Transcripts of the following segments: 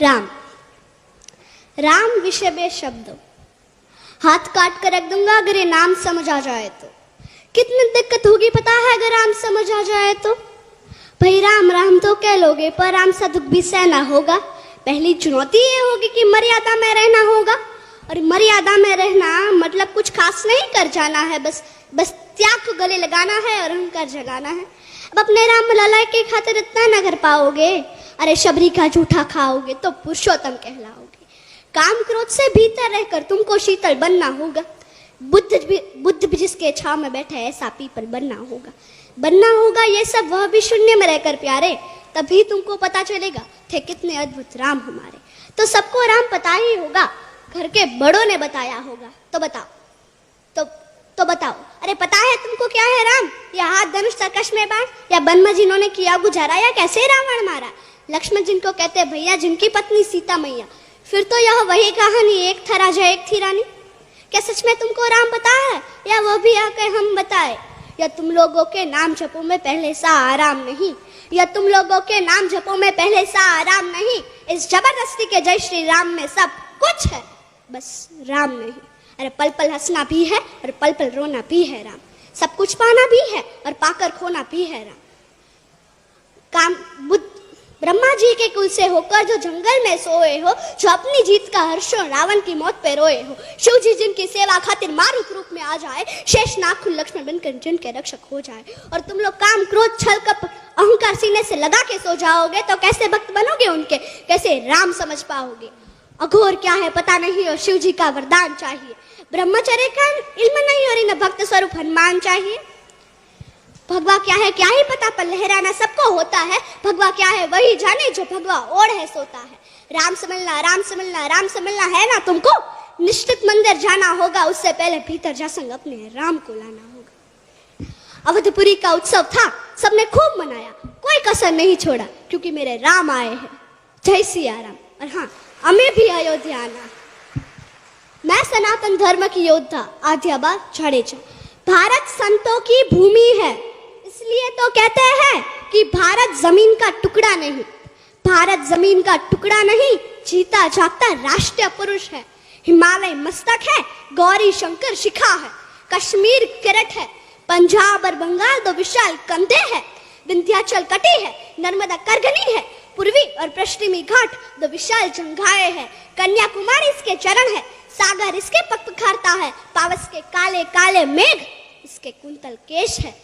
राम। राम विषय बे शब्द, हाथ काट कर रख दूंगा अगर ये नाम समझ आ जाए तो। कितनी दिक्कत होगी पता है अगर राम समझ आ जाए तो। भाई राम राम तो कह लोगे पर राम सा दुख भी सहना होगा। पहली चुनौती ये होगी कि मर्यादा में रहना होगा। और मर्यादा में रहना मतलब कुछ खास नहीं कर जाना है, बस त्याग को गले लगाना है और अहंकार जगाना है। अब अपने राम लला के खातिर इतना न कर पाओगे, अरे शबरी का जूठा खाओगे तो पुरुषोत्तम कहलाओगे। काम क्रोध से भीतर रहकर तुमको शीतल बनना होगा। बुद्ध भी जिसके छाव में बैठे ऐसा पीपल बनना होगा। ये सब वह भी शून्य में रहकर प्यारे, तभी तुमको पता चलेगा थे कितने अद्भुत राम हमारे। तो सबको राम पता ही होगा, घर के बड़ों ने बताया होगा। तो बताओ तो बताओ, अरे पता है तुमको क्या है राम? या हाथ धनुष तरकश में बाण, या वन में जिन्होंने किया गुजारा, या कैसे रावण मारा? लक्ष्मण जिनको कहते भैया, जिनकी पत्नी सीता मैया। फिर तो यह वही कहानी, एक था राजा एक थी रानी। क्या सच में तुमको राम पता है, या वो भी आके हम बताए? या तुम लोगों के नाम जपो में पहले सा आराम नहीं, या तुम लोगों के नाम जपो में पहले सा आराम नहीं। इस जबरदस्ती के जय श्री राम में सब कुछ है, बस राम नहीं। अरे पल पल हंसना भी है और पल पल रोना भी है राम। सब कुछ पाना भी है और पाकर खोना भी है राम। ब्रह्मा जी के कुल से होकर जो जंगल में सोए हो, जो अपनी जीत का हर्षो रावण की मौत पे रोए हो। शिव जी जिनकी सेवा खातिर मारुत रूप में आ जाए, शेष नागकुल लक्ष्मण बनकर जिनके रक्षक हो जाए। और तुम लोग काम क्रोध छल कपट अहंकार सीने से लगा के सो जाओगे तो कैसे भक्त बनोगे उनके, कैसे राम समझ पाओगे? अघोर क्या है पता नहीं और शिव जी का वरदान चाहिए। ब्रह्मचर्य का इल्म नहीं और इन भक्त स्वरूप हनुमान चाहिए। भगवा क्या है क्या ही पता, पर लहराना सबको होता है। भगवा क्या है वही जाने जो भगवा ओढ़ है सोता है। राम समझना है ना तुमको? निश्चित मंदिर जाना होगा, उससे पहले भीतर जा संग अपने राम को लाना होगा। अवधपुरी का उत्सव था, सबने खूब मनाया, कोई कसर नहीं छोड़ा, क्योंकि मेरे राम आए हैं। जय सिया राम। और हाँ, हमें भी अयोध्या आना। मैं सनातन धर्म की योद्धा आद्याबा जाडेजा। भारत संतों की भूमि है, इसलिए तो कहते हैं कि भारत जमीन का टुकड़ा नहीं। भारत जमीन का टुकड़ा नहीं, जीता जागता राष्ट्रीय पुरुष है। हिमालय मस्तक है, गौरी शंकर शिखा है, कश्मीर किरट है, पंजाब और बंगाल दो विशाल कंधे हैं, विंध्याचल कटी है, नर्मदा करगनी है, पूर्वी और पश्चिमी घाट दो विशाल जंघाएं हैं, कन्याकुमारी इसके चरण है, सागर इसके पग पखारता है, पावस के काले काले मेघ इसके कुंतल केश है,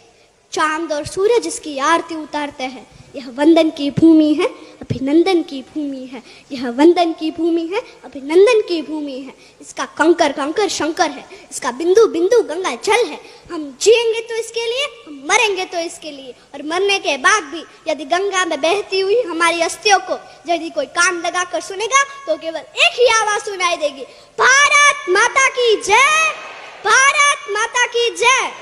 चांद और सूरज इसकी आरती उतारते हैं। यह वंदन की भूमि है, अभिनंदन की भूमि है। यह वंदन की भूमि है, अभिनंदन की भूमि है। इसका कंकर कंकर शंकर है, इसका बिंदु बिंदु गंगा जल है। हम जिएंगे तो इसके लिए, हम मरेंगे तो इसके लिए। और मरने के बाद भी यदि गंगा में बहती हुई हमारी अस्थियों को यदि कोई कान लगा कर सुनेगा तो केवल एक ही आवाज सुनाई देगी, भारत माता की जय, भारत माता की जय।